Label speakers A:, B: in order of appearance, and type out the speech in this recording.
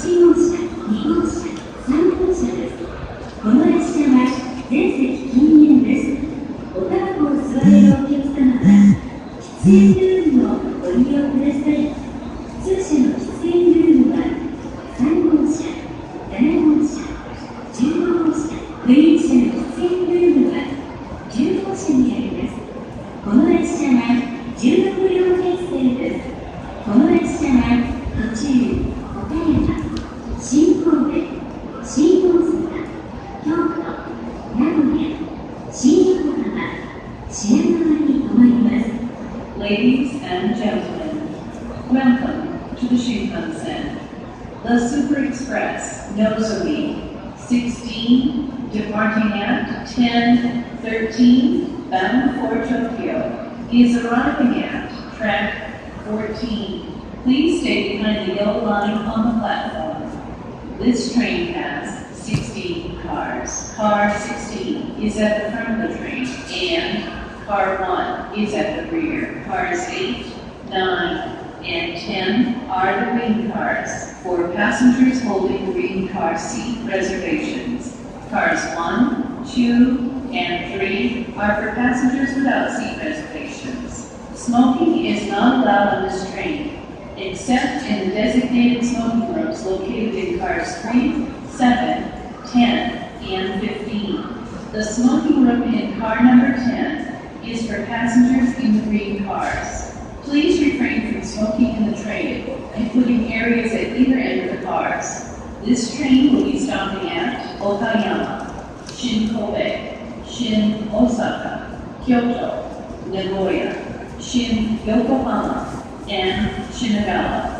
A: 1号車、2号車、3号車です。この列車は全席禁煙です。おタバコを吸われるお客様は喫煙ルームをご利用ください。普通車の喫煙ルームは3号車、7号車、15号車、グリーン車の喫煙ルームは10号車にあります。この列車は16両編成です。この列車は途中、岡山、新神戸、新大阪、京都、名古屋、新横浜、品川に停まります。Ladies and gentlemen, welcome to the Shinkansen. The Super Express Nozomi 16, departing at 10:13, bound for Tokyo, is arriving at track 14. Please stay behind the yellow line on the platform. This train has 16 cars. Car 16 is at the front of the train, and Car 1 is at the rear. Cars 8, 9, and 10 are the green cars for passengers holding green car seat reservations. Cars 1, 2, and 3 are for passengers without seat reservations. Smoking is not allowed on this train, except in the designated smoking rooms located in cars 3, 7, 10, and 15. The smoking room in car number 10 is for passengers in the green cars. Please refrain from smoking in the train, including areas at either end of the cars. This train will be stopping at Okayama, Shin Kobe, Shin Osaka, Kyoto, Nagoya, Shin Yokohama, and Shinagawa.